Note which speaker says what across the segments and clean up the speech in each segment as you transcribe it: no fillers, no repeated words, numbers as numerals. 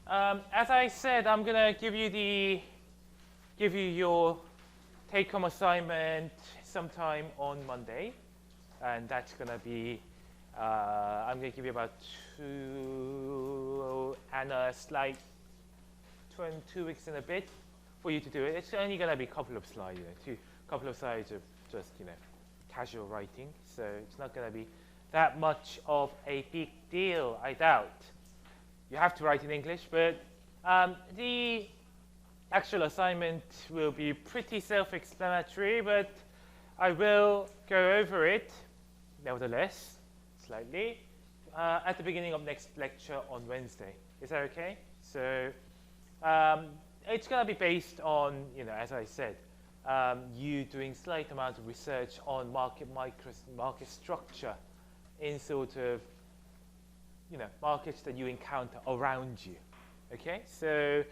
Speaker 1: As I said, I'm gonna give you your take-home assignment sometime on Monday, and that's gonna be. I'm gonna give you about 2 and a slight 2 weeks and a bit for you to do it. It's only gonna be a couple of slides, couple of slides of just casual writing, so it's not gonna be that much of a big deal, I doubt. You have to write in English, but the actual assignment will be pretty self-explanatory, but I will go over it, nevertheless, slightly, at the beginning of next lecture on Wednesday. Is that okay? So it's going to be based on, as I said, you doing slight amount of research on market structure in sort of markets that you encounter around you. Okay, so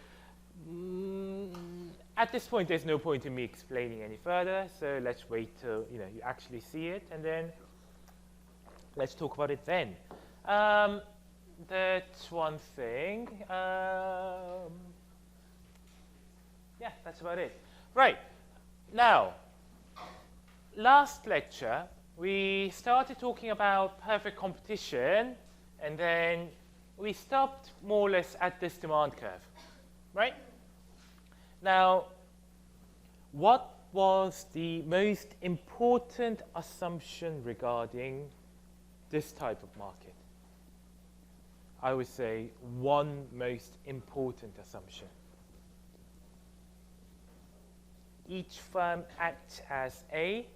Speaker 1: at this point, there's no point in me explaining any further. So let's wait till you actually see it, and then let's talk about it then. That's one thing. Yeah, that's about it. Right now, last lecture we started talking about perfect competition. And then we stopped more or less at this demand curve, right? Now, what was the most important assumption regarding this type of market? I would say one most important assumption. Each firm acts as a,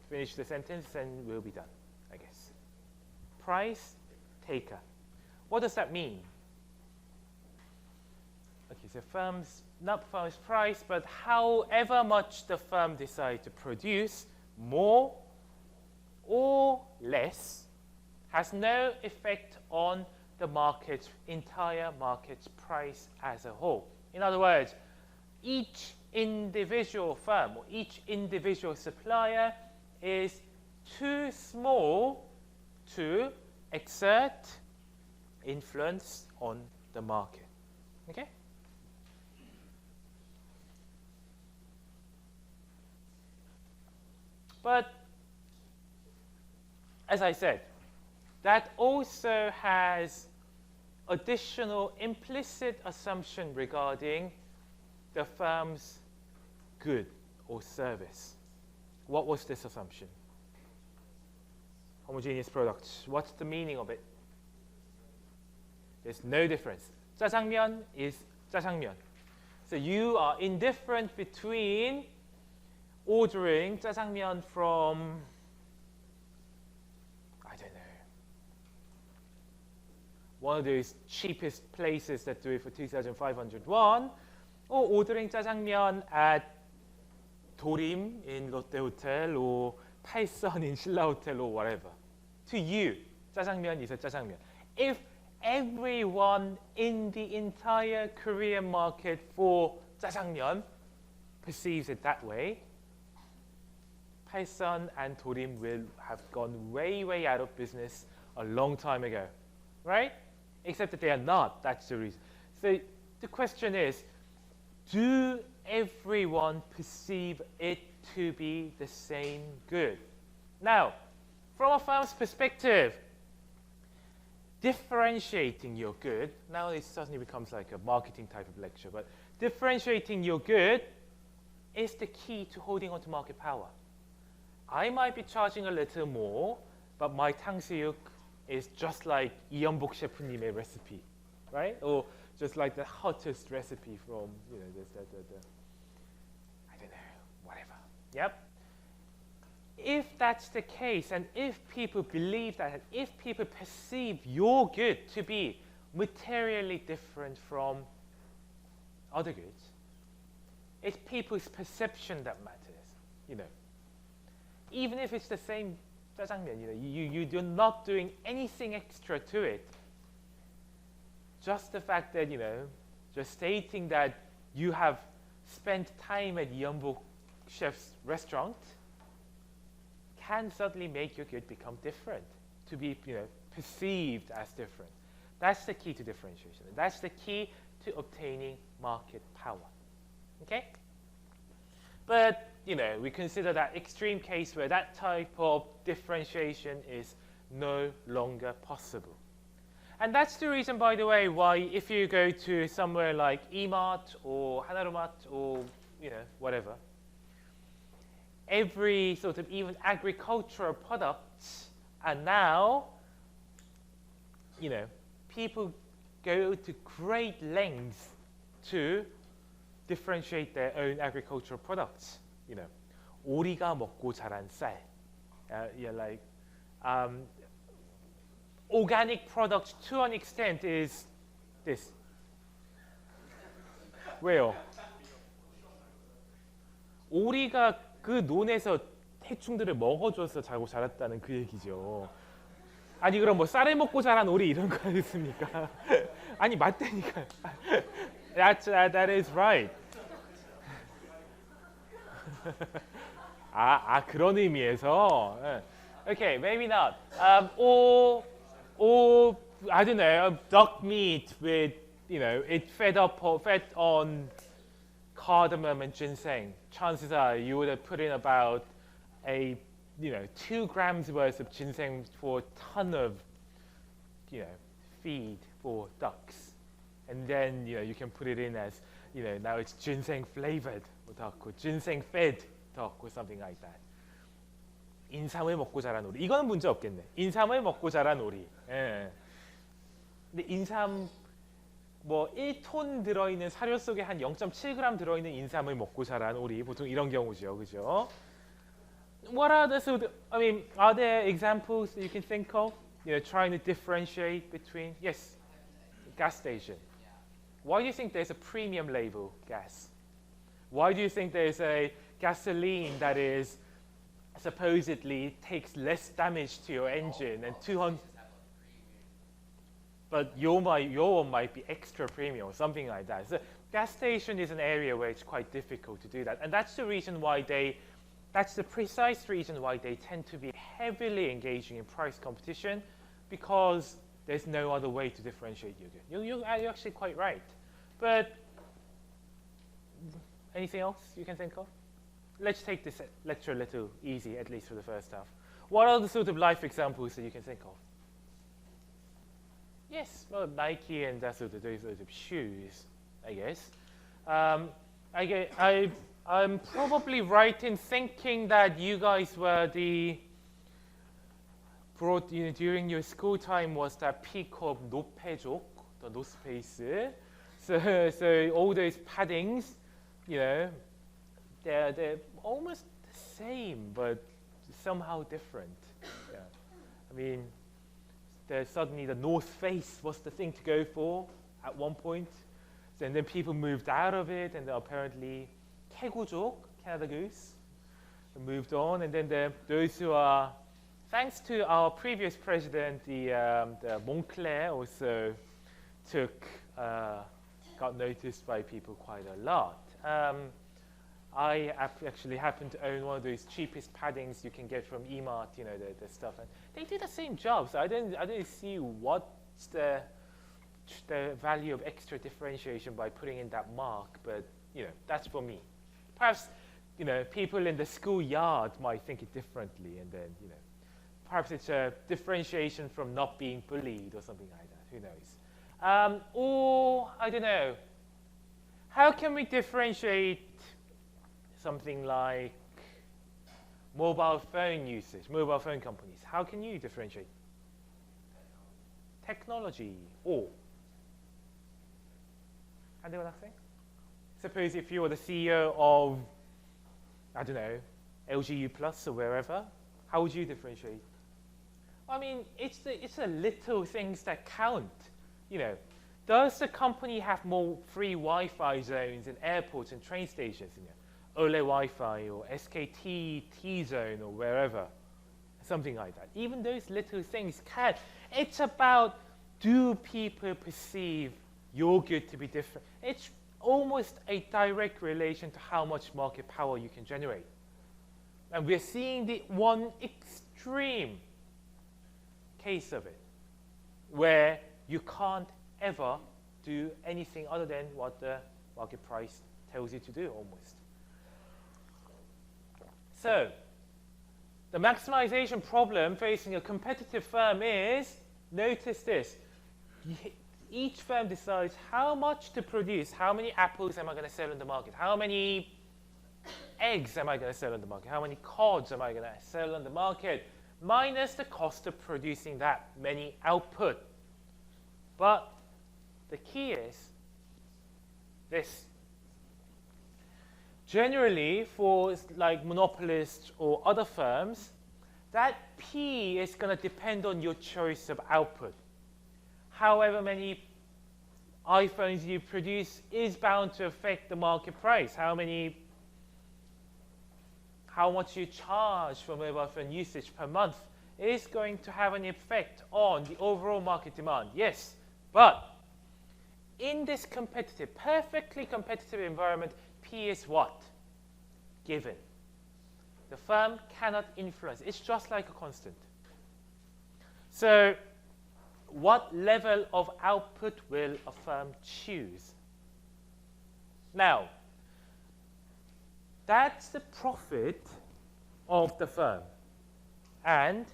Speaker 1: finish the sentence and we'll be done, I guess. Price taker. What does that mean? Okay, so not firm's price, but however much the firm decides to produce, more or less, has no effect on the entire market's price as a whole. In other words, each individual firm or each individual supplier is too small to exert influence on the market. Okay? But as I said, that also has additional implicit assumption regarding the firm's good or service. What was this assumption? Homogeneous products. What's the meaning of it? There's no difference. 짜장면 is 짜장면. So you are indifferent between ordering 짜장면 from, I don't know, one of those cheapest places that do it for 2,500 won, or ordering 짜장면 at 도림 in Lotte Hotel or Taesan in Silla Hotel or whatever. To you, 짜장면 is a 짜장면. If everyone in the entire Korean market for 짜장면 perceives it that way, Taesan and Dorim will have gone way, way out of business a long time ago, right? Except that they are not. That's the reason. So the question is, do everyone perceive it to be the same good? Now, from a firm's perspective, differentiating your good, now it suddenly becomes like a marketing type of lecture, but differentiating your good is the key to holding on to market power. I might be charging a little more, but my 탕수육 is just like 이연복 셰프님의 recipe, right? Or just like the hottest recipe from, I don't know, whatever. Yep. If that's the case, and if people believe that, and if people perceive your good to be materially different from other goods, it's people's perception that matters, Even if it's the same 짜장면, you're not doing anything extra to it. Just the fact that, just stating that you have spent time at Yeonbok Chef's restaurant can suddenly make your good become different, to be perceived as different. That's the key to differentiation. That's the key to obtaining market power. Okay? But, we consider that extreme case where that type of differentiation is no longer possible. And that's the reason, by the way, why if you go to somewhere like E-Mart or Hanarumat or, whatever, every sort of even agricultural products are now, people go to great lengths to differentiate their own agricultural products. 오리가 먹고 자란 쌀. Organic products to an extent is this. 왜요? 오리가 그 논에서 해충들을 먹어줘서 자고 자랐다는 그 얘기죠. 아니 그럼 뭐 쌀을 먹고 자란 오리 이런 거 아니겠습니까? 아니 맞다니까. That is right. 그런 의미에서. Okay, maybe not. Or I don't know, duck meat with, it fed on cardamom and ginseng. Chances are you would have put in about 2 grams worth of ginseng for a ton of, feed for ducks. And then, you can put it in as, now it's ginseng flavored duck or ginseng fed duck or something like that. 인삼을 먹고 자란 오리. 이거는 문제 없겠네. 인삼을 먹고 자란 오리. 예. 근데 인삼 뭐 1톤 들어있는 사료 속에 한 0.7g 들어있는 인삼을 먹고 자란 오리. 보통 이런 경우죠. 그죠? What are the sort of, are there examples that you can think of? Trying to differentiate between, yes, gas station. Why do you think there's a premium label gas? Why do you think there's a gasoline that is supposedly takes less damage to your engine and 200? But your one might be extra premium or something like that. So gas station is an area where it's quite difficult to do that, and that's the reason why that's the precise reason why they tend to be heavily engaging in price competition, because there's no other way to differentiate your good. You're actually quite right. But anything else you can think of? Let's take this lecture a little easy, at least for the first half. What are the sort of life examples that you can think of? Yes, well, Nike and those sort of shoes, I guess. I'm probably right in thinking that you guys were during your school time was that peak of 노페족, the North Face. So all those paddings, they're almost the same, but somehow different. Yeah. Suddenly the North Face was the thing to go for at one point. And then people moved out of it, and apparently 태구족, Canada Goose, moved on. And then those who are, thanks to our previous president, the Montclair also got noticed by people quite a lot. I actually happen to own one of those cheapest paddings you can get from E-Mart, the stuff. And they do the same job, so I don't see what's the value of extra differentiation by putting in that mark, but, that's for me. Perhaps, people in the schoolyard might think it differently, and then, perhaps it's a differentiation from not being bullied or something like that, who knows. Or, I don't know, how can we differentiate something like mobile phone usage, mobile phone companies? How can you differentiate? Technology. Or, anyone else think? Suppose if you were the CEO of, I don't know, LGU Plus or wherever, how would you differentiate? It's the little things that count. Does the company have more free Wi-Fi zones in airports and train stations? Ole Wi-Fi or SKT T-Zone or wherever, something like that. Even those little things count. It's about, do people perceive your good to be different? It's almost a direct relation to how much market power you can generate. And we're seeing the one extreme case of it, where you can't ever do anything other than what the market price tells you to do almost. So the maximization problem facing a competitive firm is, notice this, each firm decides how much to produce, how many apples am I going to sell in the market, how many eggs am I going to sell in the market, how many cards am I going to sell in the market, minus the cost of producing that many output. But the key is this. Generally, for like monopolists or other firms, that P is going to depend on your choice of output. However many iPhones you produce is bound to affect the market price. How much you charge for mobile phone usage per month is going to have an effect on the overall market demand. Yes, but in this competitive, perfectly competitive environment, P is what? Given. The firm cannot influence. It's just like a constant. So what level of output will a firm choose? Now, that's the profit of the firm. And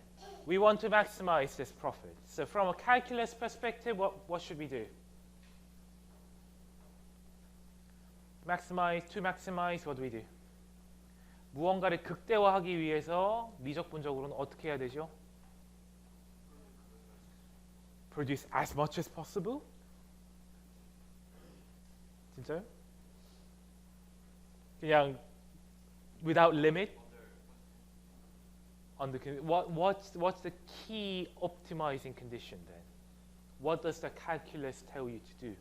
Speaker 1: we want to maximize this profit. So from a calculus perspective, what should we do? To maximize, what do we do? 무언가를 극대화하기 위해서 미적분적으로는 어떻게 해야 되죠? Produce as much as possible? 진짜요? 그냥 without limit? What's the key optimizing condition then? What does the calculus tell you to do?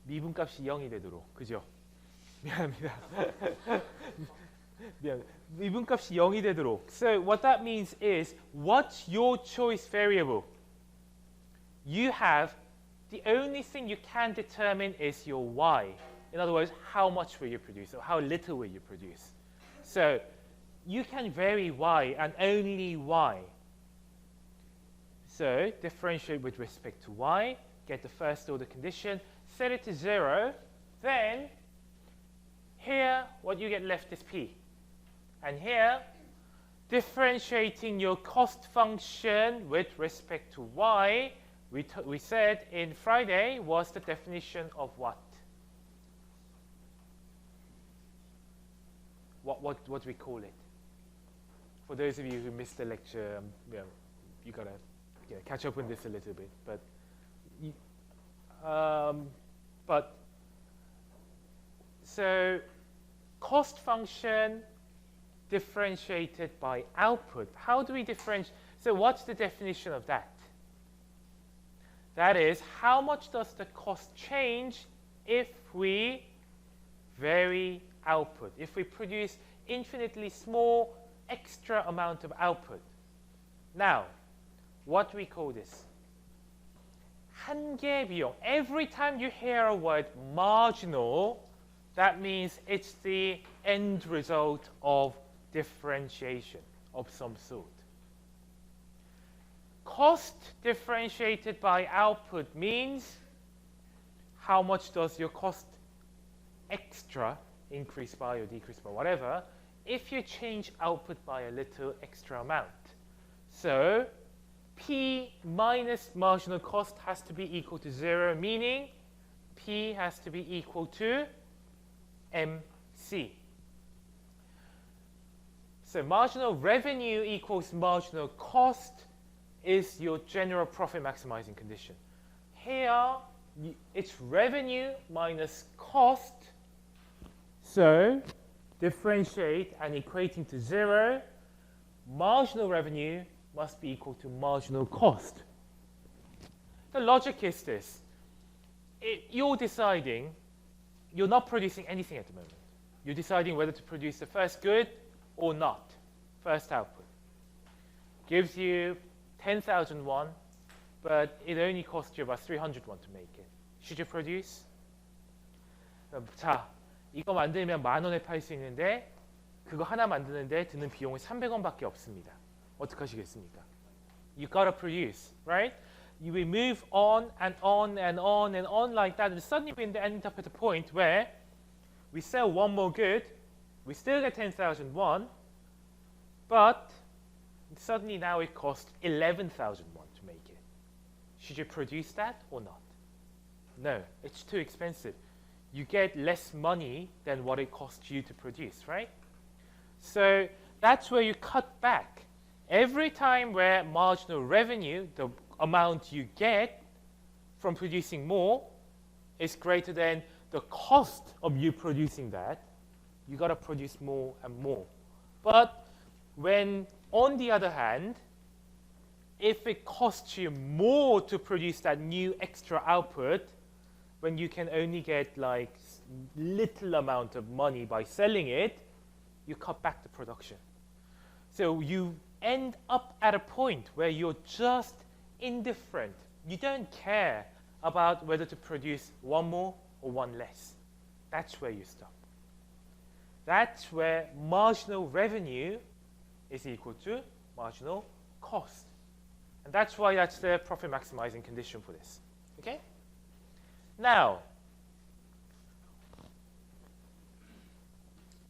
Speaker 1: 미분값이 0이 되도록, 그죠? 미안합니다. 미분값이 0이 되도록. So what that means is, what's your choice variable? You have, the only thing you can determine is your y. In other words, how much will you produce or how little will you produce? So you can vary y and only y. So differentiate with respect to y, get the first order condition, set it to 0, then here what you get left is p. And here, differentiating your cost function with respect to y, we said in Friday, was the definition of what? What do we call it? For those of you who missed the lecture, you gotta catch up on this a little bit. But so cost function differentiated by output. How do we differentiate? So what's the definition of that? That is, how much does the cost change if we vary output, if we produce infinitely small extra amount of output? Now, what do we call this? 한계 비용. Every time you hear a word marginal, that means it's the end result of differentiation of some sort. Cost differentiated by output means how much does your cost extra increase by or decrease by, whatever, if you change output by a little extra amount. So P minus marginal cost has to be equal to 0, meaning P has to be equal to MC. So marginal revenue equals marginal cost is your general profit maximizing condition. Here, it's revenue minus cost. So differentiate and equating to 0, marginal revenue must be equal to marginal cost. The logic is this. You're deciding, you're not producing anything at the moment. You're deciding whether to produce the first good or not, first output. Gives you 10,000 won, but it only costs you about 300 won to make it. Should you produce? 자, 이거 만들면 10,000원에 팔 수 있는데 그거 하나 만드는데 드는 비용은 300원밖에 없습니다. 어떻게 하시겠습니까? You gotta produce, right? We move on and on and on and on like that, and suddenly we end up at a point where we sell one more good, we still get 10,000 won, but suddenly now it costs 11,000 won to make it. Should you produce that or not? No, it's too expensive. You get less money than what it costs you to produce, right? So that's where you cut back. Every time where marginal revenue, the amount you get from producing more, is greater than the cost of you producing that, you got to produce more and more. But when, on the other hand, if it costs you more to produce that new extra output, when you can only get like little amount of money by selling it, you cut back the production. So you end up at a point where you're just indifferent. You don't care about whether to produce one more or one less. That's where you stop. That's where marginal revenue is equal to marginal cost. And that's why that's the profit maximizing condition for this. Okay? Now,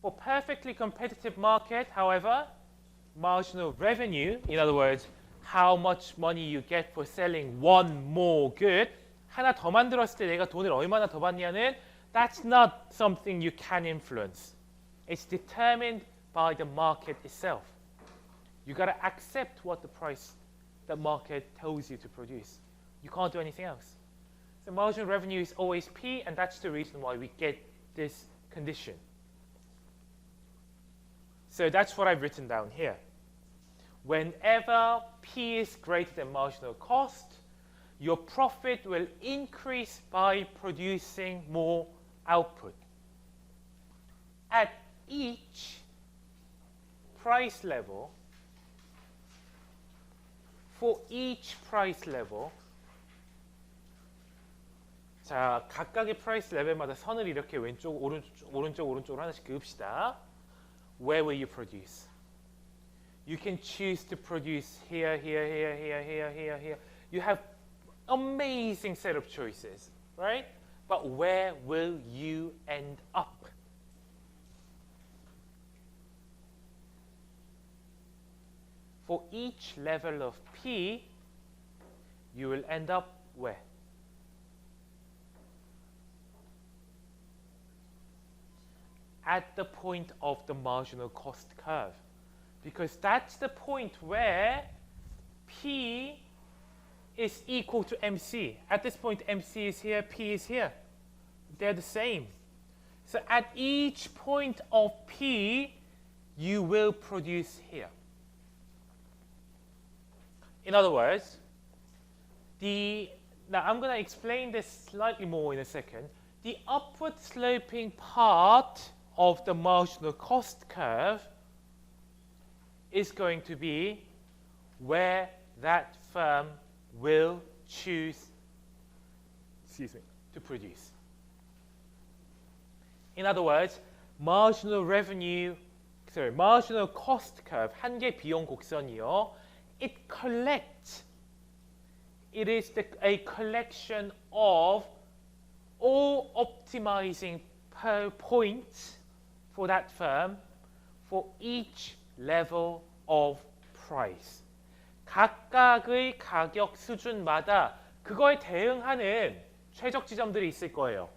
Speaker 1: for perfectly competitive market, however, marginal revenue, in other words, how much money you get for selling one more good, 하나 더 만들었을 때 내가 돈을 얼마나 더 받냐는, that's not something you can influence. It's determined by the market itself. You got to accept what the price the market tells you to produce. You can't do anything else. So marginal revenue is always P, and that's the reason why we get this condition. So that's what I've written down here. Whenever P is greater than marginal cost, your profit will increase by producing more output. At each price level, for each price level, 자, 각각의 프라이스 레벨마다 선을 이렇게 왼쪽, 오른쪽으로 하나씩 그읍시다. Where will you produce? You can choose to produce here, here, here, here, here, here, here. You have amazing set of choices, right? But where will you end up? For each level of P, you will end up where? At the point of the marginal cost curve. Because that's the point where P is equal to MC. At this point, MC is here, P is here. They're the same. So at each point of P, you will produce here. In other words, now I'm going to explain this slightly more in a second. The upward sloping part of the marginal cost curve is going to be where that firm will choose to produce. In other words, marginal cost curve, 한계 비용 곡선이요. It is a collection of all optimizing per point for that firm for each level of price. 각각의 가격 수준마다 그거에 대응하는 최적 지점들이 있을 거예요.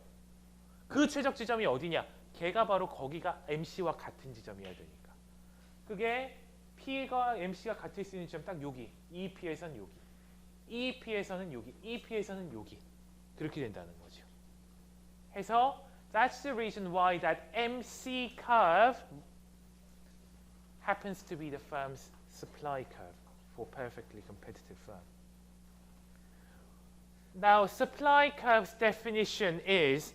Speaker 1: 그 최적 지점이 어디냐? 걔가 바로 거기가 MC와 같은 지점이어야 되니까. 그게 P가 MC가 같을 수 있는 지점 딱 여기. EP에서는 여기. EP에서는 여기. EP에서는 여기. 그렇게 된다는 거죠. 해서 that's the reason why that MC curve happens to be the firm's supply curve for perfectly competitive firm. Now, supply curve's definition is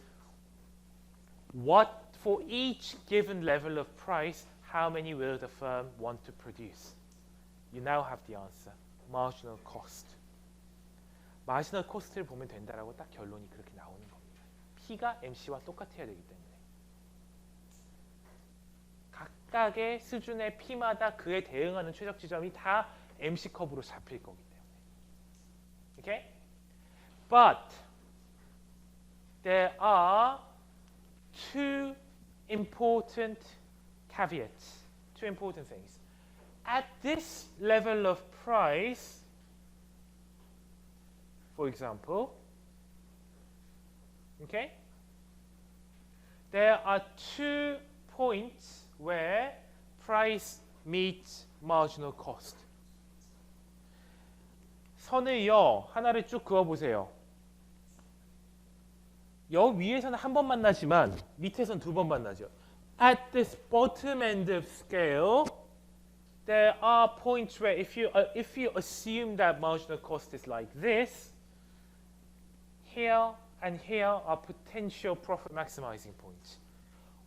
Speaker 1: what for each given level of price, how many will the firm want to produce? You now have the answer. Marginal cost. 마지널 코스트를 보면 된다라고 딱 결론이 그렇게 나오는 겁니다. P가 MC와 똑같아야 되기 때문에. 각각의 수준의 P마다 그에 대응하는 최적 지점이 다 MC 커브로 잡힐 거기 때문에. Okay? But there are two important caveats, two important things. At this level of price, for example, okay, there are 2 points where price meets marginal cost. 선을요, 하나를 쭉 그어보세요. 여 위에서는 한 번 만나지만 밑에서는 2번 만나죠. At this bottom end of scale, there are points where if you assume that marginal cost is like this, here and here are potential profit maximizing points.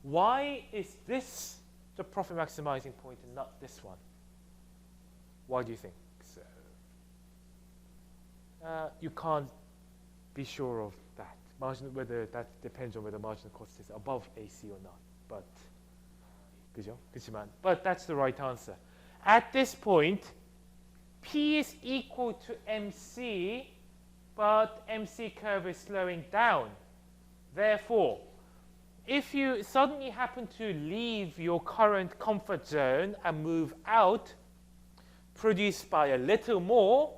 Speaker 1: Why is this the profit maximizing point and not this one? Why do you think so? You can't be sure of that. Whether that depends on whether marginal cost is above AC or not. But, 그죠? 그렇지만, but that's the right answer. At this point, P is equal to MC, but MC curve is slowing down. Therefore, if you suddenly happen to leave your current comfort zone and move out, produce by a little more,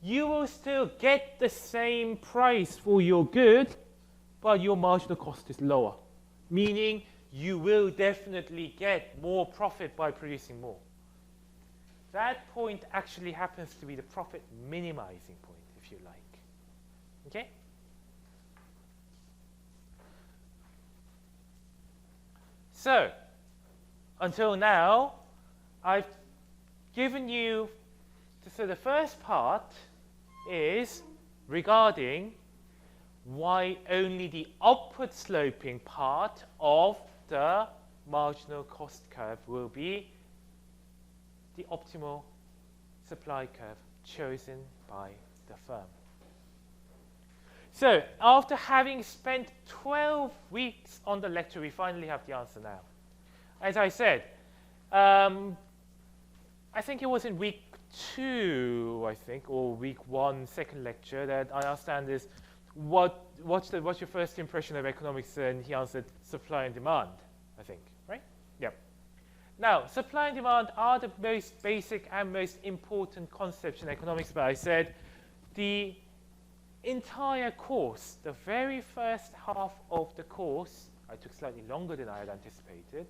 Speaker 1: you will still get the same price for your good, but your marginal cost is lower, meaning you will definitely get more profit by producing more. That point actually happens to be the profit minimizing point, if you like. Okay? So, until now, I've given you, so the first part is regarding why only the upward sloping part of the marginal cost curve will be the optimal supply curve chosen by the firm. So, after having spent 12 weeks on the lecture, we finally have the answer now. As I said, I think it was in week 2, I think, or week 1, second lecture, that I asked Anders, what's your first impression of economics? And he answered, supply and demand, I think, right? Yep. Now, supply and demand are the most basic and most important concepts in economics, but I said the entire course, the very first half of the course, I took slightly longer than I had anticipated,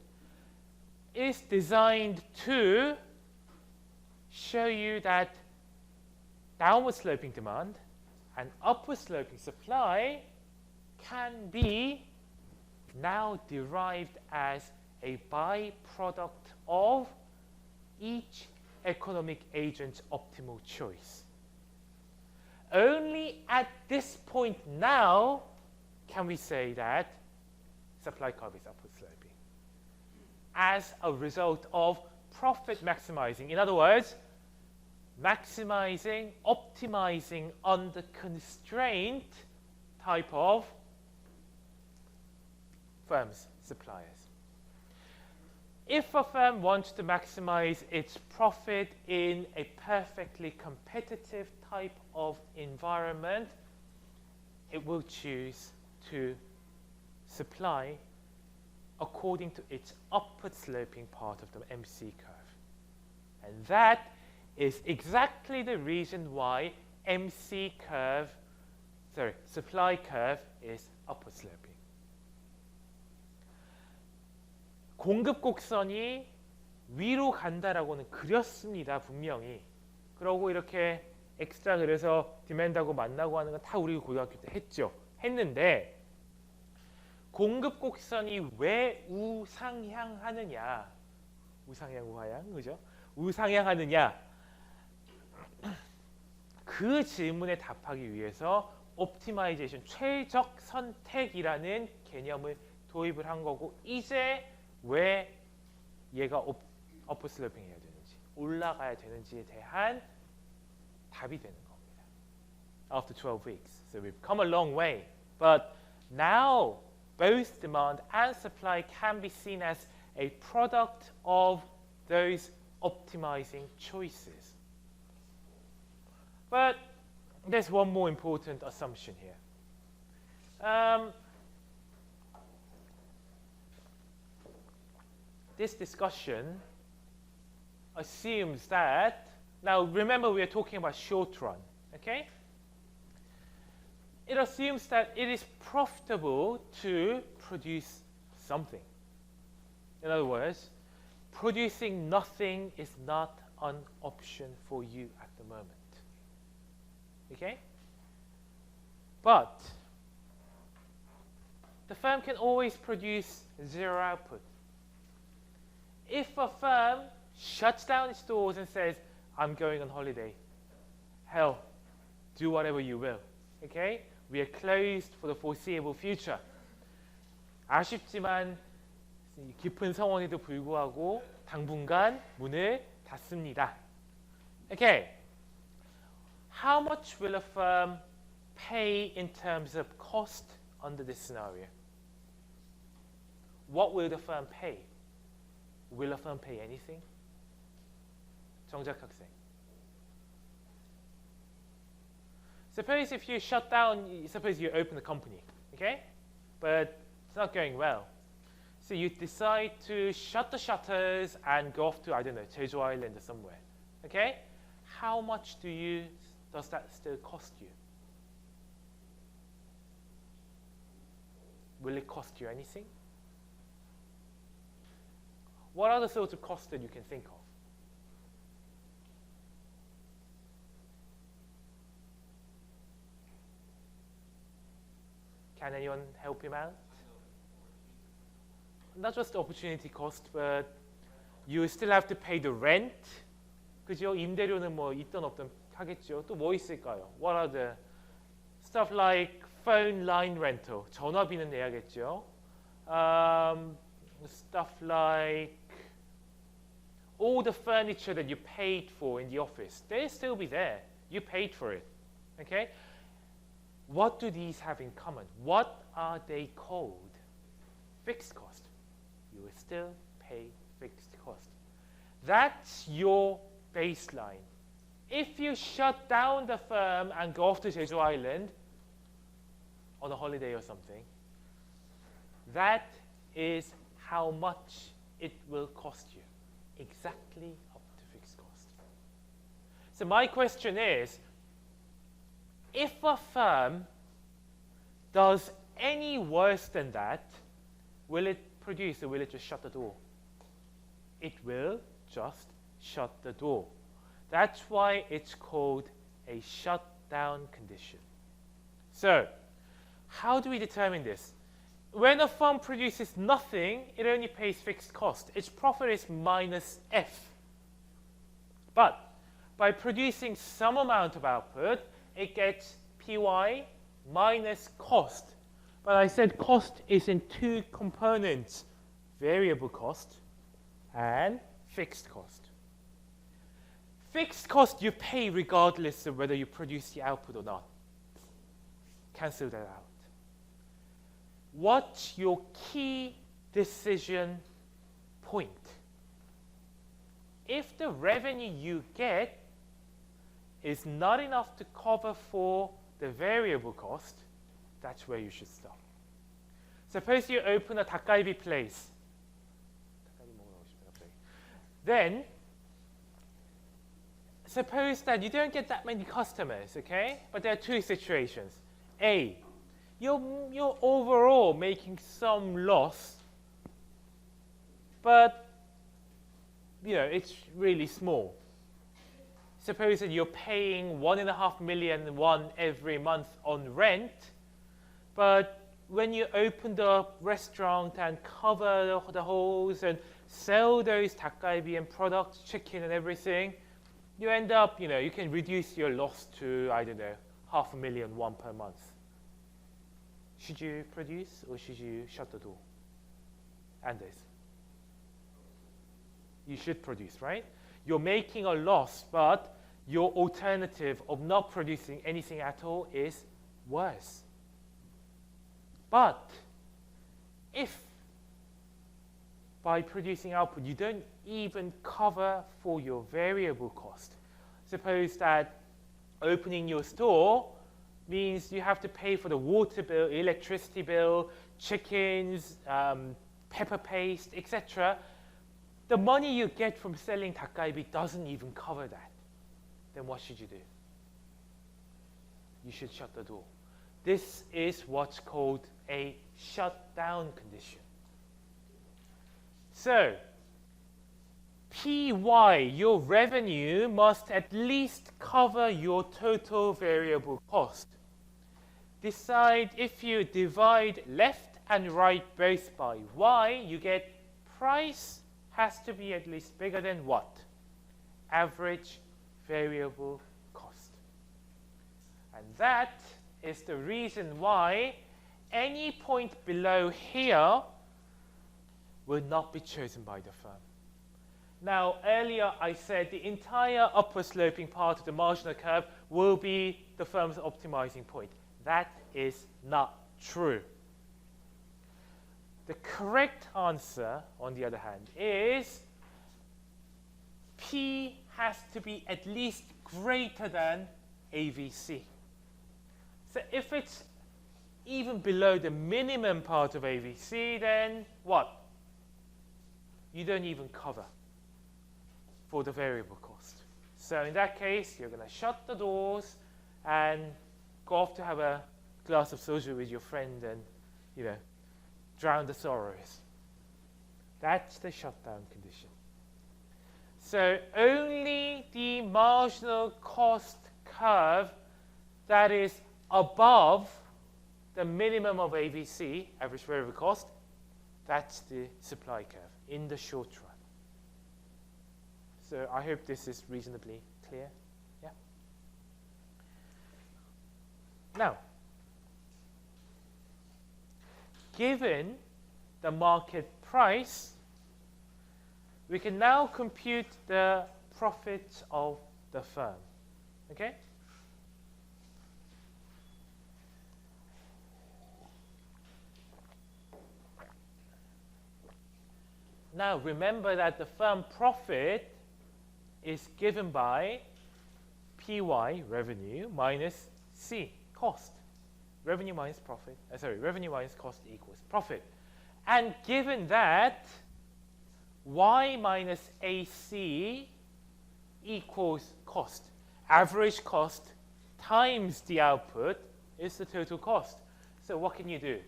Speaker 1: is designed to show you that downward sloping demand and upward sloping supply can be now derived as a byproduct of each economic agent's optimal choice. Only at this point now can we say that supply curve is upward sloping as a result of profit maximizing. In other words, maximizing, optimizing under constraint type of firms, suppliers. If a firm wants to maximize its profit in a perfectly competitive type of environment, it will choose to supply according to its upward sloping part of the MC curve. And that is exactly the reason why supply curve is upward sloping. 공급 곡선이 위로 간다라고는 그렸습니다, 분명히. 그러고 이렇게 엑스트라 그래서 디맨드하고 만나고 하는 건 다 우리 고등학교 때 했죠. 했는데 공급 곡선이 왜 우상향하느냐, 우상향, 우하향, 그죠? 우상향하느냐, 그 질문에 답하기 위해서 옵티마이제이션, 최적 선택이라는 개념을 도입을 한 거고, 이제 왜 얘가 어퍼 슬로핑 해야 되는지, 올라가야 되는지에 대한 답이 되는 겁니다. After 12 weeks. So we've come a long way. But now both demand and supply can be seen as a product of those optimizing choices. But there's one more important assumption here. This discussion assumes that, now remember we are talking about short run, okay? It assumes that it is profitable to produce something. In other words, producing nothing is not an option for you at the moment. Okay? But the firm can always produce zero output. If a firm shuts down its doors and says, I'm going on holiday, hell, do whatever you will. Okay? We are closed for the foreseeable future. 아쉽지만 깊은 성원에도 불구하고 당분간 문을 닫습니다. Okay. How much will a firm pay in terms of cost under this scenario? What will the firm pay? Will a firm pay anything? 정작 학생. Suppose if you shut down, suppose you open a company, okay? But it's not going well. So you decide to shut the shutters and go off to, I don't know, Jeju Island or somewhere, okay? How much does that still cost you? Will it cost you anything? What are the sorts of costs that you can think of? Can anyone help him out? Not just the opportunity cost, but you still have to pay the rent. 그죠? 임대료는 뭐 있든 없든 하겠죠. 또 뭐 있을까요? What are the stuff like phone line rental? 전화비는 내야겠죠. Stuff like all the furniture that you paid for in the office, they'll still be there. You paid for it. Okay? What do these have in common? What are they called? Fixed cost. You will still pay fixed cost. That's your baseline. If you shut down the firm and go off to Jeju Island on a holiday or something, that is how much it will cost you. Exactly up to fixed cost. So my question is, if a firm does any worse than that, will it produce or will it just shut the door? It will just shut the door. That's why it's called a shutdown condition. So, how do we determine this? When a firm produces nothing, it only pays fixed cost. Its profit is minus F. But by producing some amount of output, it gets PY minus cost. But I said cost is in two components, variable cost and fixed cost. Fixed cost you pay regardless of whether you produce the output or not. Cancel that out. What's your key decision point? If the revenue you get is not enough to cover for the variable cost, that's where you should stop. Suppose you open a 닭갈비 place. Then, suppose that you don't get that many customers, okay? But there are two situations. A, you're overall making some loss, but it's really small. Suppose that you're paying 1.5 million won every month on rent, but when you open the restaurant and cover the holes and sell those 닭갈비 and products, chicken and everything, you end up, you can reduce your loss to, I don't know, 500,000 won per month. Should you produce or should you shut the door? Anders. You should produce, right? You're making a loss, but your alternative of not producing anything at all is worse. But if by producing output you don't even cover for your variable cost, suppose that opening your store means you have to pay for the water bill, electricity bill, chickens, pepper paste, etc. The money you get from selling 닭갈비 doesn't even cover that. Then what should you do? You should shut the door. This is what's called a shutdown condition. So, PY, your revenue, must at least cover your total variable cost. Decide if you divide left and right both by Y, you get price has to be at least bigger than what? Average variable cost. And that is the reason why any point below here will not be chosen by the firm. Now, earlier I said the entire upward sloping part of the marginal curve will be the firm's optimizing point. That is not true. The correct answer, on the other hand, is P has to be at least greater than AVC. So if it's even below the minimum part of AVC, then what? You don't even cover for the variable cost. So in that case, you're going to shut the doors and go off to have a glass of soju with your friend and, you know, drown the sorrows. That's the shutdown condition. So only the marginal cost curve that is above the minimum of AVC, average variable cost, that's the supply curve in the short run. So I hope this is reasonably clear. Yeah. Now, given the market price, we can now compute the profit of the firm. Okay? Now remember that the firm profit is given by PY, revenue, minus C, cost. Revenue minus profit, revenue minus cost equals profit. And given that Y minus AC equals cost, average cost times the output is the total cost. So what can you do?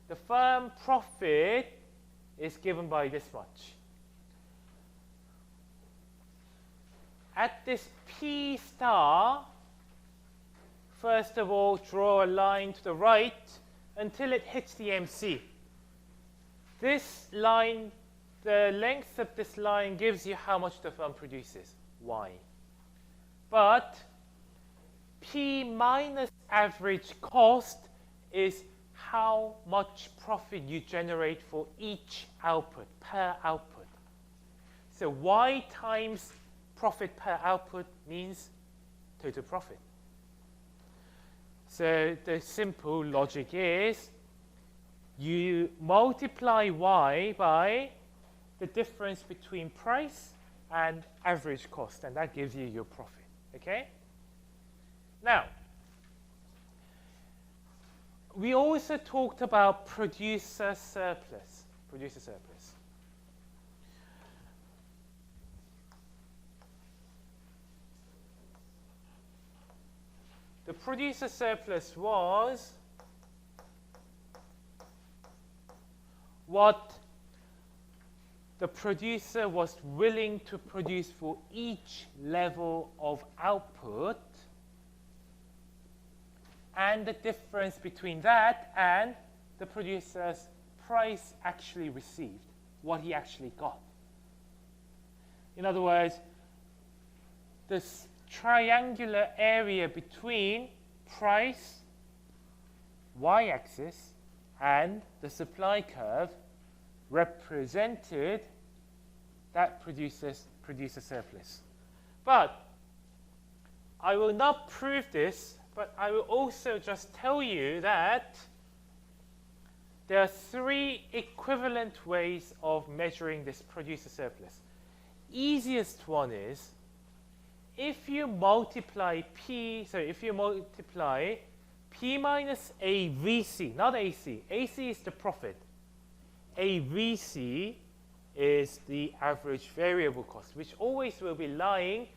Speaker 1: The firm profit is given by this much. At this P star, first of all, draw a line to the right until it hits the MC. This line, the length of this line gives you how much the firm produces, Y. But P minus average cost is how much profit you generate for each output, per output. So Y times profit per output means total profit. So the simple logic is you multiply Y by the difference between price and average cost, and that gives you your profit. Okay? Now, we also talked about producer surplus. Producer surplus. The producer surplus was what the producer was willing to produce for each level of output, and the difference between that and the producer's price actually received, what he actually got. In other words, this triangular area between price, y-axis, and the supply curve represented that producer surplus. But I will not prove this, but I will also just tell you that there are three equivalent ways of measuring this producer surplus. Easiest one is if you multiply if you multiply P minus AVC, not AC. AC is the profit. AVC is the average variable cost, which always will be lying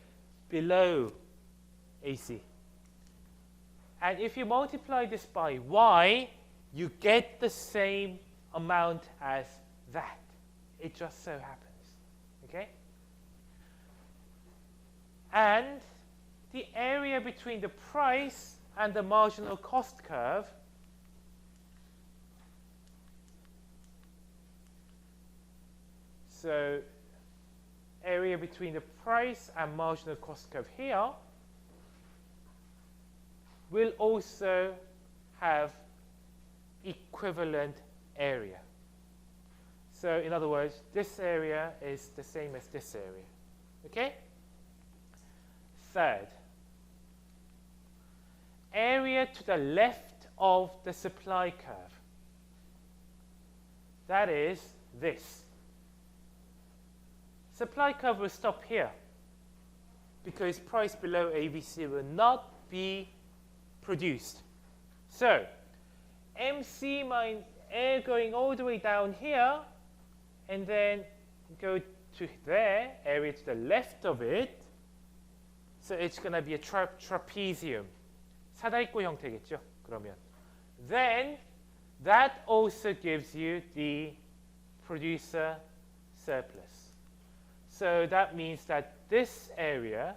Speaker 1: below AC. And if you multiply this by Y, you get the same amount as that. It just so happens. Okay? And the area between the price and the marginal cost curve so area between the price and marginal cost curve here will also have equivalent area. So in other words, this area is the same as this area. Okay? Third, area to the left of the supply curve. That is this. Supply curve will stop here because price below ABC will not be produced. So MC minus air going all the way down here and then go to there, area to the left of it. So it's going to be a trapezium. 사다리꼴 형태겠죠, 그러면. Then that also gives you the producer surplus. So that means that this area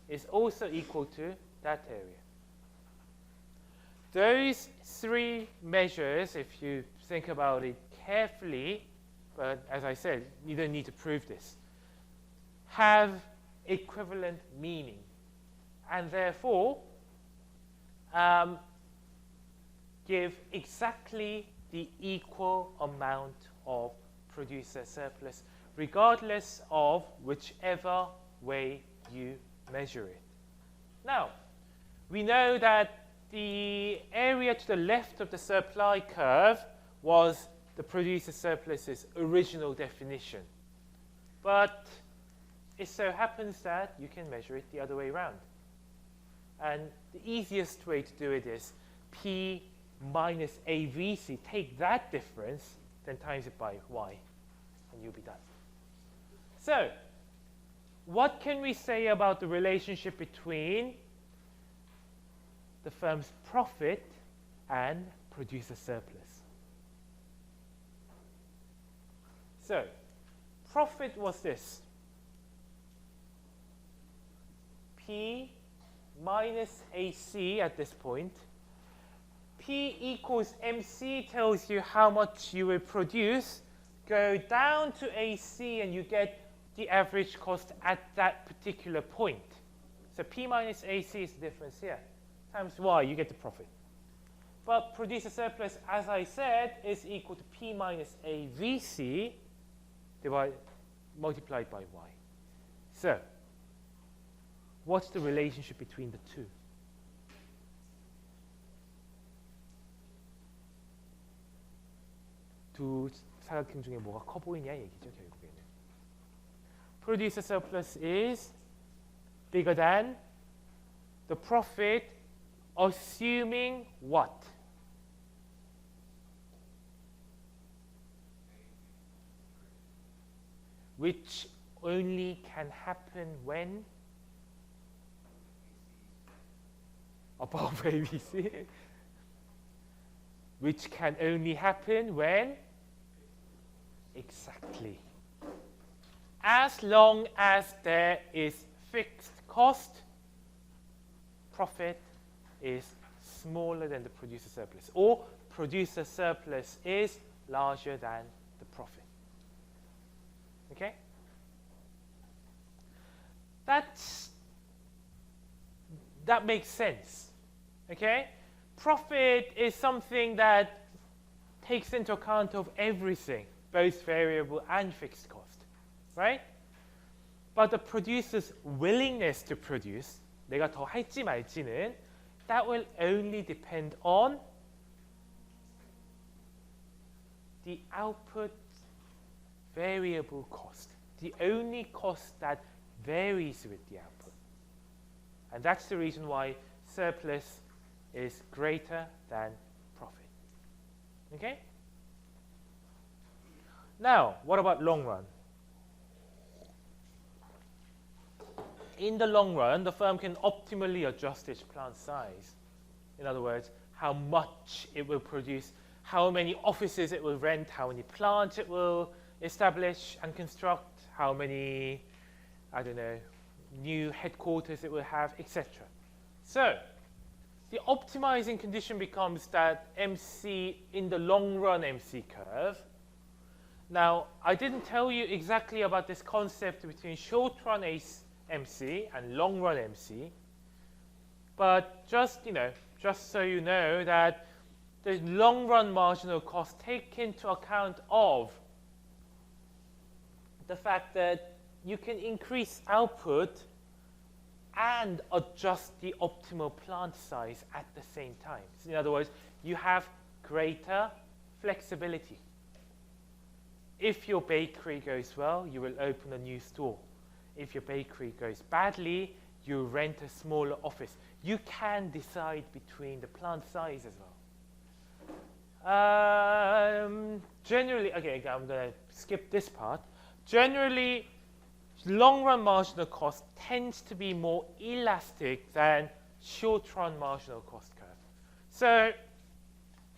Speaker 1: is also equal to that area. Those three measures, if you think about it carefully, but as I said, you don't need to prove this, have equivalent meaning. And therefore, give exactly the equal amount of producer surplus, regardless of whichever way you measure it. Now, we know that the area to the left of the supply curve was the producer surplus's original definition. But it so happens that you can measure it the other way around. And the easiest way to do it is P minus AVC. Take that difference, then times it by Y, and you'll be done. So, what can we say about the relationship between the firm's profit and producer surplus? So, profit was this. P minus AC at this point. P equals MC tells you how much you will produce. Go down to AC and you get the average cost at that particular point. So P minus AC is the difference here. Times Y, you get the profit. But producer surplus, as I said, is equal to P minus AVC multiplied by Y. So, what's the relationship between the two? 두 사각형 중에 뭐가 커 보이냐 얘기죠, 결국에는. Producer surplus is bigger than the profit, assuming what? Which only can happen when above ABC, which can only happen when exactly. As long as there is fixed cost, profit is smaller than the producer surplus, or producer surplus is larger than the profit. Okay? That makes sense. Okay? Profit is something that takes into account of everything, both variable and fixed cost, right? But the producer's willingness to produce, 내가 더 할지 말지는, that will only depend on the output variable cost, the only cost that varies with the output. And that's the reason why surplus is greater than profit. Okay? Now, what about long run? In the long run, the firm can optimally adjust its plant size. In other words, how much it will produce, how many offices it will rent, how many plants it will establish and construct, how many, I don't know, new headquarters it will have, etc. So, the optimizing condition becomes that MC in the long run MC curve. Now, I didn't tell you exactly about this concept between short run MC and long run MC, but just so you know that the long run marginal cost take into account of the fact that you can increase output and adjust the optimal plant size at the same time. So in other words, you have greater flexibility. If your bakery goes well, you will open a new store. If your bakery goes badly, you rent a smaller office. You can decide between the plant size as well. Generally, okay, I'm going to skip this part. Generally, long-run marginal cost tends to be more elastic than short-run marginal cost curve. So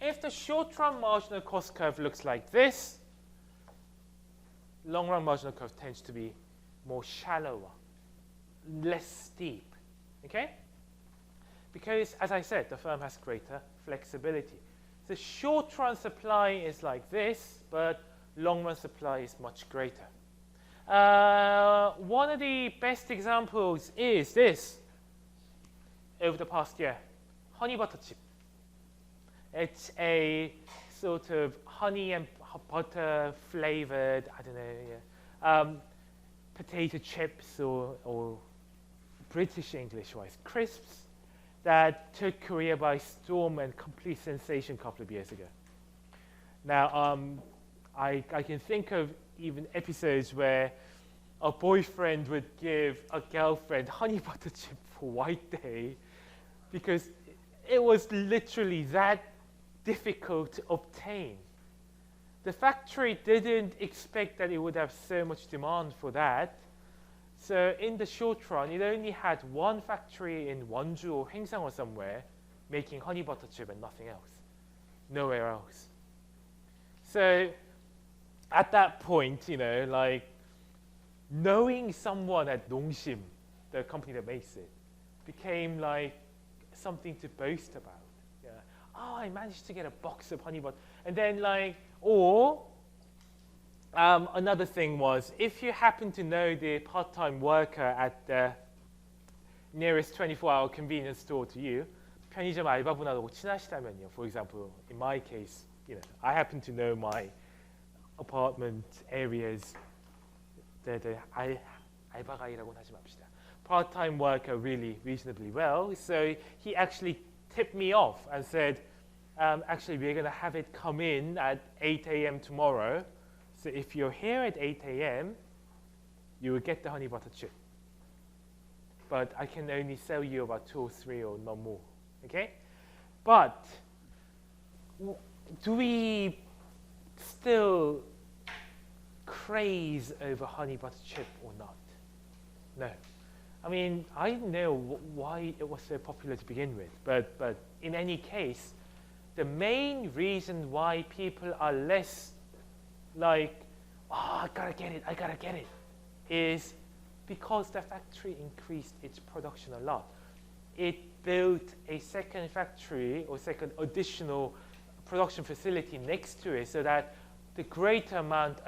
Speaker 1: if the short-run marginal cost curve looks like this, long-run marginal curve tends to be more shallower, less steep, okay? Because, as I said, the firm has greater flexibility. The short-run supply is like this, but long-run supply is much greater. One of the best examples is this. Over the past year, honey butter chip. It's a sort of honey and butter flavored, I don't know, potato chips or British English-wise crisps that took Korea by storm and complete sensation a couple of years ago. Now, I can think of even episodes where a boyfriend would give a girlfriend honey butter chip for White Day because it was literally that difficult to obtain. The factory didn't expect that it would have so much demand for that. So in the short run, it only had one factory in Wonju or Hyengsang or somewhere making honey butter chip and nothing else. Nowhere else. So at that point, like knowing someone at Nongshim, the company that makes it, became like something to boast about. Yeah. Oh, I managed to get a box of honey butter. And then another thing was, if you happen to know the part-time worker at the nearest 24-hour convenience store to you, 편의점 알바분하고 친하시다면요. For example, in my case, I happen to know my apartment areas. 알바가 아니라고는 하지 맙시다. Part-time worker really reasonably well. So he actually tipped me off and said, actually, we're going to have it come in at 8 a.m. tomorrow. So if you're here at 8 a.m., you will get the honey butter chip. But I can only sell you about 2 or 3 or no more. Okay? But do we still craze over honey butter chip or not? No. I mean, I don't know why it was so popular to begin with. But in any case, the main reason why people are less like, oh, I gotta get it, is because the factory increased its production a lot. It built a second factory or second additional production facility next to it so that a greater amount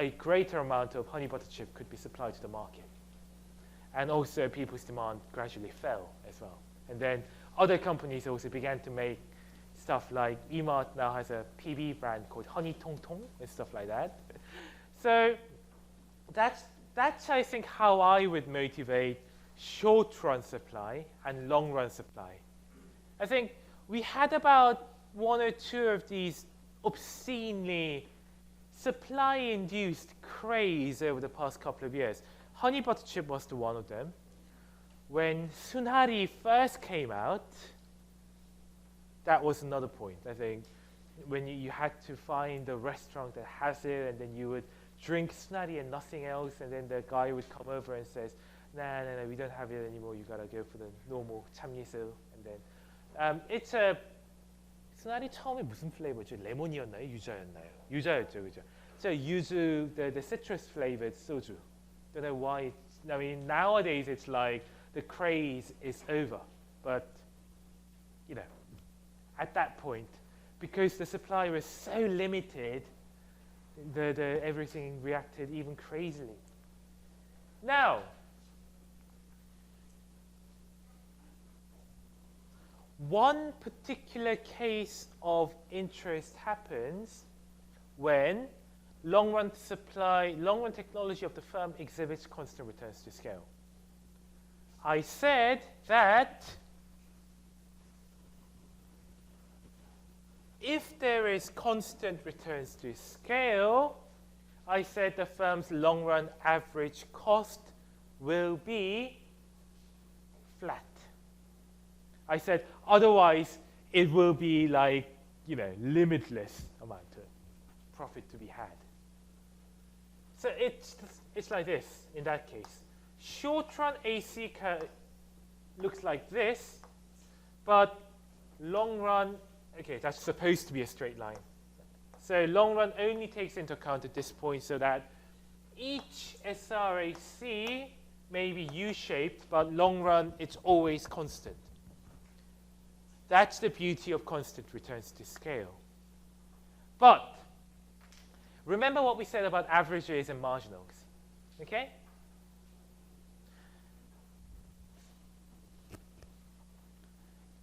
Speaker 1: of honey butter chip could be supplied to the market. And also people's demand gradually fell as well. And then other companies also began to make stuff like Emart now has a PB brand called Honey Tong Tong and stuff like that. So that's I think how I would motivate short-run supply and long-run supply. I think we had about 1 or 2 of these obscenely supply-induced craze over the past couple of years. honey butter chip was the one of them. When Sunhari first came out, that was another point. I think when you had to find a restaurant that has it, and then you would drink Sunhari and nothing else, and then the guy would come over and says, no, we don't have it anymore. You gotta go for the normal 참이슬. And then it's a Sunhari 처음에 무슨 플레이버죠? 레몬이었나요? 유자였나요? 유자였죠, 그죠? So yuzu, the citrus flavored soju. Don't know why. I mean, nowadays it's like the craze is over, but you know, at that point, because the supply was so limited, everything reacted even crazily. Now, one particular case of interest happens when long-run technology of the firm exhibits constant returns to scale. I said that if there is constant returns to scale, I said the firm's long-run average cost will be flat. I said otherwise it will be like, you know, limitless amount of profit to be had. So it's like this in that case. Short-run AC looks like this, but long-run, okay, that's supposed to be a straight line. So long-run only takes into account at this point so that each SRAC may be U-shaped, but long-run, it's always constant. That's the beauty of constant returns to scale. But remember what we said about averages and marginals, okay?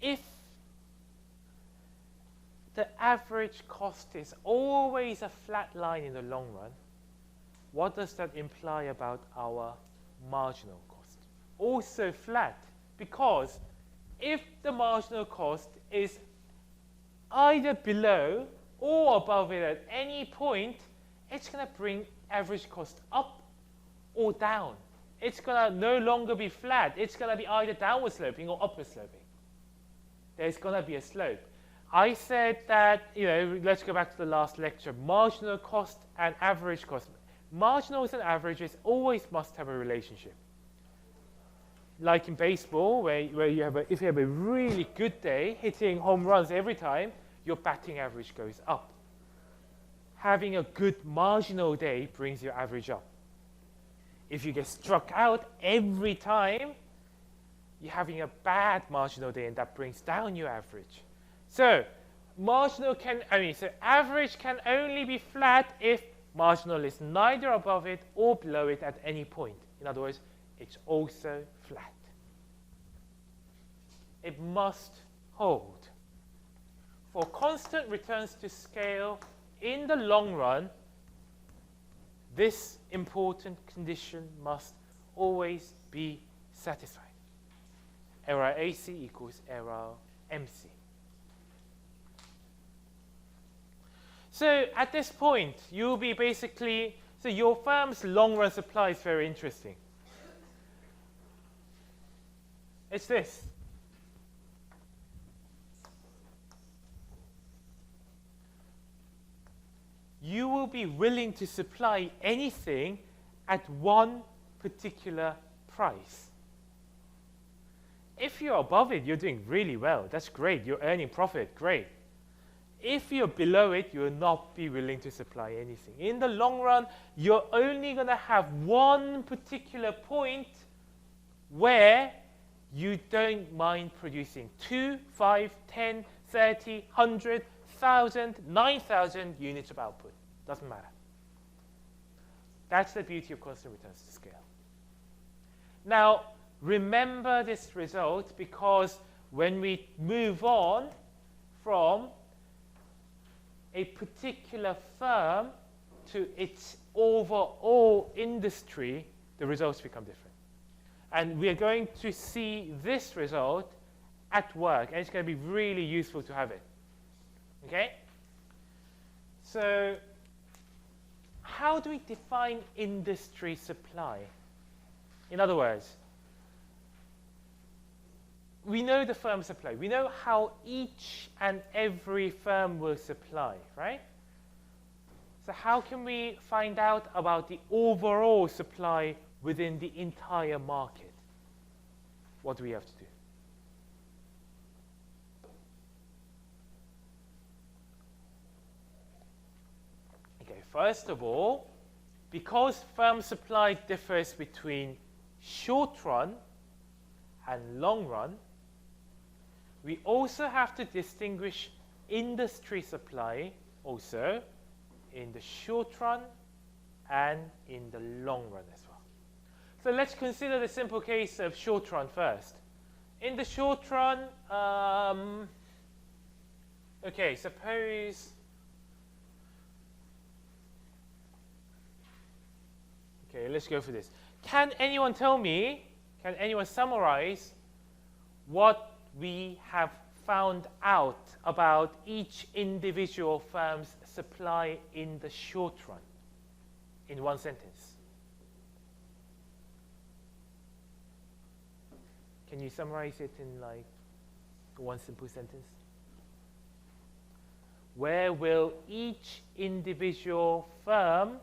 Speaker 1: If the average cost is always a flat line in the long run, what does that imply about our marginal cost? Also flat, because if the marginal cost is either below or above it at any point, it's going to bring average cost up or down. It's going to no longer be flat. It's going to be either downward sloping or upward sloping. There's going to be a slope. I said that, you know, let's go back to the last lecture, marginal cost and average cost. Marginals and averages always must have a relationship. Like in baseball, where you have if you have a really good day, hitting home runs every time, your batting average goes up. Having a good marginal day brings your average up. If you get struck out every time, you're having a bad marginal day, and that brings down your average. So average can only be flat if marginal is neither above it or below it at any point. In other words, it's also flat. It must hold. For constant returns to scale in the long run, this important condition must always be satisfied. Error AC equals error MC. So at this point, you'll be basically, so your firm's long-run supply is very interesting. It's this. You will be willing to supply anything at one particular price. If you're above it, you're doing really well. That's great. You're earning profit. Great. If you're below it, you will not be willing to supply anything. In the long run, you're only going to have one particular point where you don't mind producing 2, 5, 10, 30, 100, 1,000, 9,000 units of output. Doesn't matter. That's the beauty of constant returns to scale. Now, remember this result, because when we move on from a particular firm to its overall industry, the results become different. And we are going to see this result at work, and it's going to be really useful to have it. Okay? So how do we define industry supply? In other words, we know the firm supply. We know how each and every firm will supply, right? So how can we find out about the overall supply within the entire market? What do we have to do? Okay, first of all, because firm supply differs between short run and long run, we also have to distinguish industry supply also in the short run and in the long run as well. So let's consider the simple case of short run first. In the short run, okay, suppose, okay, let's go for this. Can anyone tell me, can anyone summarize what we have found out about each individual firm's supply in the short run in one sentence? Can you summarize it in like one simple sentence? Where will each individual firm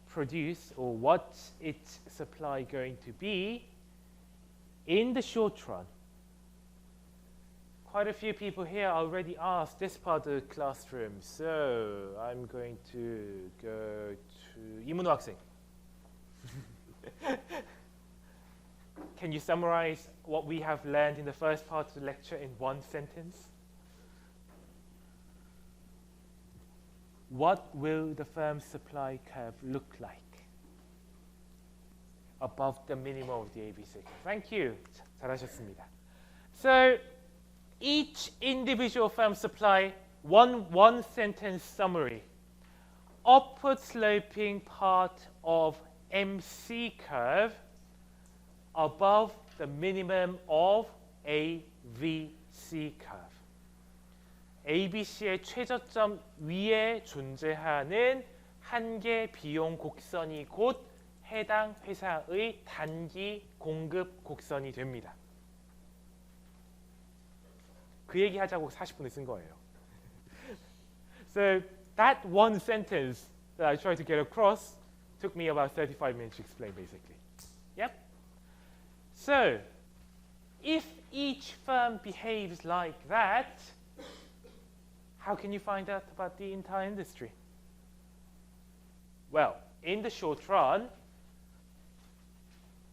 Speaker 1: produce, or what's its supply going to be in the short run? Quite a few people here already asked this part of the classroom, so I'm going to go to 이문호 학생. Can you summarize what we have learned in the first part of the lecture in one sentence? What will the firm's supply curve look like above the minimum of the ABC? Thank you. 잘하셨습니다. So each individual firm supply, one sentence summary. Upward sloping part of MC curve above the minimum of ABC curve. ABC의 최저점 위에 존재하는 한계 비용 곡선이 곧 해당 회사의 단기 공급 곡선이 됩니다. 그 얘기 하자고 40분을 쓴 거예요. So that one sentence that I tried to get across took me about 35 minutes to explain, basically. Yep. So if each firm behaves like that, how can you find out about the entire industry? Well, in the short run,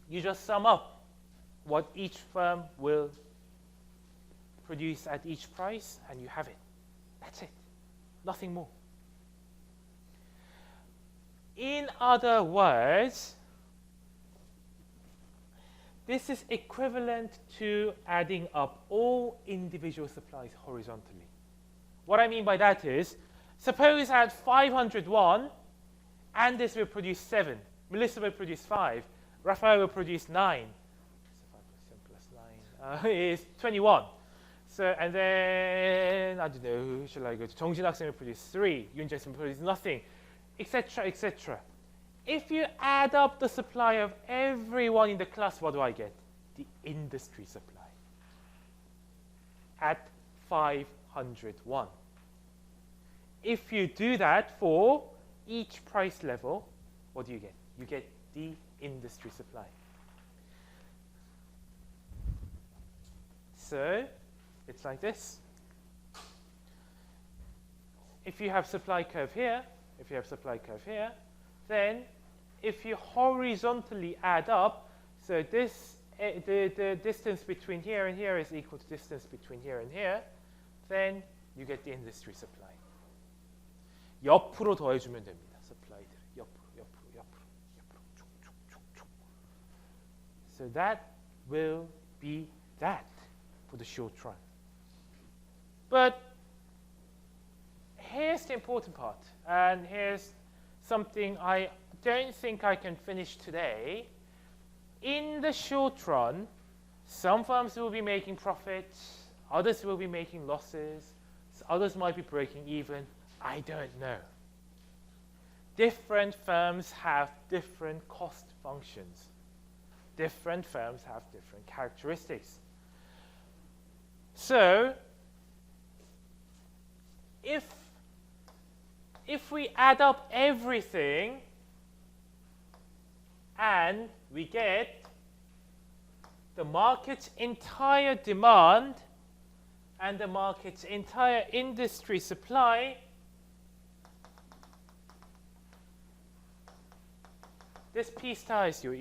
Speaker 1: you just sum up what each firm will produce at each price, and you have it. That's it. Nothing more. In other words, this is equivalent to adding up all individual supplies horizontally. What I mean by that is, suppose at 501, Anders will produce 7, Melissa will produce 5, Raphael will produce 9. So 5 plus 7 plus 9 is 21. So, and then, I don't know, who shall I go to? Jongjin Haksen will produce 3, Yoon Jae-sun will produce nothing, etc., etc. If you add up the supply of everyone in the class, what do I get? The industry supply at 501. If you do that for each price level, what do you get? You get the industry supply. So it's like this. If you have supply curve here, then if you horizontally add up, so this the distance between here and here is equal to distance between here and here, then you get the industry supply. 옆으로 더해주면 됩니다. supply들 옆으로. 쭉쭉쭉쭉. So that will be that for the short run. But here's the important part, and here's something I don't think I can finish today. In the short run, some firms will be making profits, others will be making losses, others might be breaking even. I don't know. Different firms have different cost functions. different firms have different characteristics. So if we add up everything and we get the market's entire demand and the market's entire industry supply, this P star is your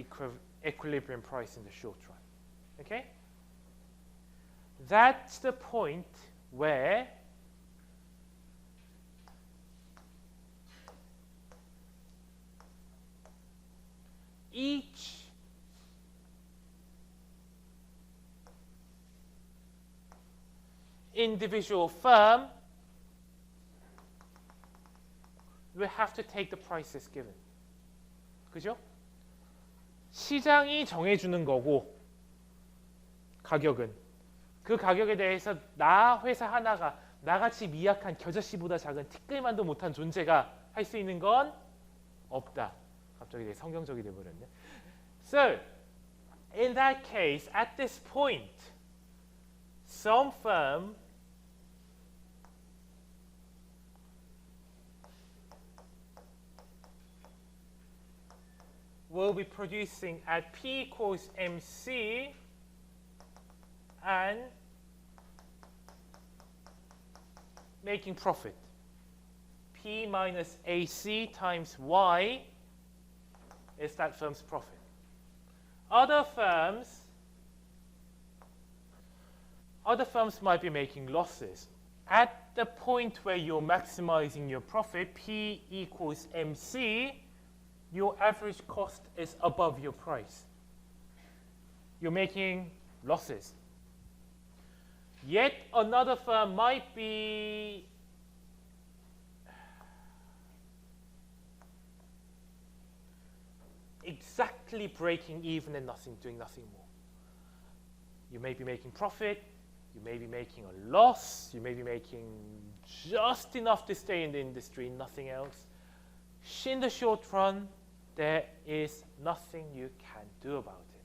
Speaker 1: equilibrium price in the short run. Okay? That's the point where each individual firm will have to take the prices given. 그죠? 시장이 정해주는 거고 가격은 그 가격에 대해서 나 회사 하나가 나같이 미약한 겨자씨보다 작은 티끌만도 못한 존재가 할 수 있는 건 없다. 갑자기 되게 성경적이 돼버렸네. So, in that case, at this point, some firm will be producing at P equals MC and making profit. P minus AC times Y is that firm's profit. Other firms might be making losses. At the point where you're maximizing your profit, P equals MC, your average cost is above your price. You're making losses. Yet another firm might be exactly breaking even and doing nothing more. You may be making profit, you may be making a loss, you may be making just enough to stay in the industry, nothing else. In the short run, there is nothing you can do about it.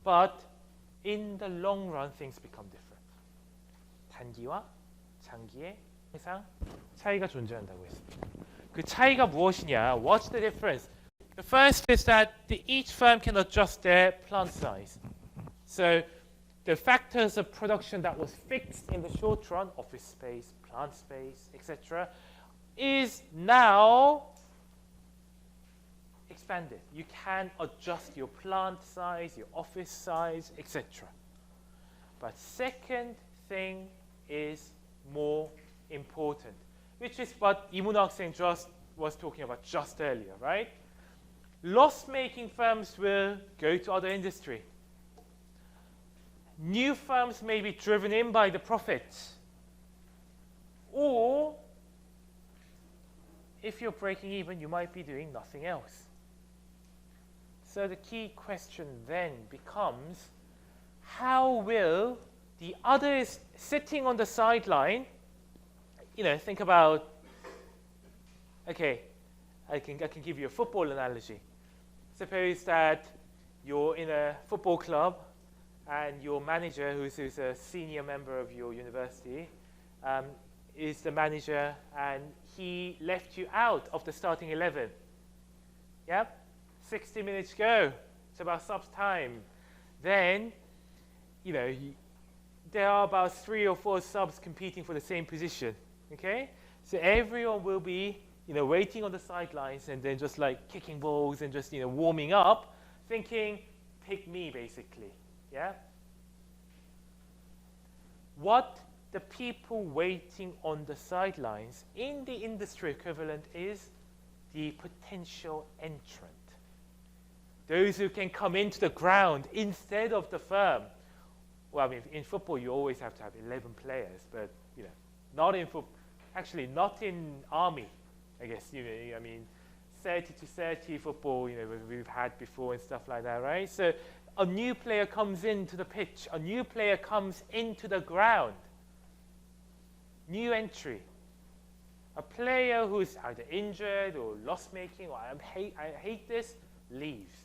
Speaker 1: But in the long run, things become different. 단기와 장기의 항상 차이가 존재한다고 했습니다. 그 차이가 무엇이냐? What's the difference? The first is that each firm can adjust their plant size. So the factors of production that was fixed in the short run, office space, plant space, etc., is now expanded. You can adjust your plant size, your office size, etc. But second thing is more important, which is what 이문호 학생 just was talking about just earlier, right? Loss-making firms will go to other industry. New firms may be driven in by the profits. Or, if you're breaking even, you might be doing nothing else. So the key question then becomes, how will the others sitting on the sideline, think about, okay, I can give you a football analogy. Suppose that you're in a football club and your manager, who's a senior member of your university, is the manager, and he left you out of the starting 11. Yep, 60 minutes go. It's about subs time. Then, there are about 3 or 4 subs competing for the same position. Okay, so everyone will be waiting on the sidelines and then just like kicking balls and just warming up, thinking, pick me basically. Yeah. What the people waiting on the sidelines in the industry equivalent is the potential entrant. Those who can come into the ground instead of the firm. Well, I mean, in football you always have to have 11 players, but not in football. Actually, not in army. I guess 30 to 30 football. We've had before and stuff like that, right? So a new player comes into the pitch. A new player comes into the ground. New entry. A player who's either injured or loss-making or I hate this, leaves.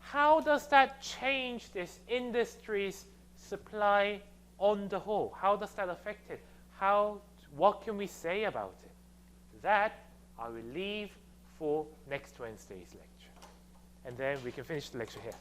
Speaker 1: how does that change this industry's supply on the whole? How does that affect it? What can we say about it? That I will leave for next Wednesday's lecture. And then we can finish the lecture here.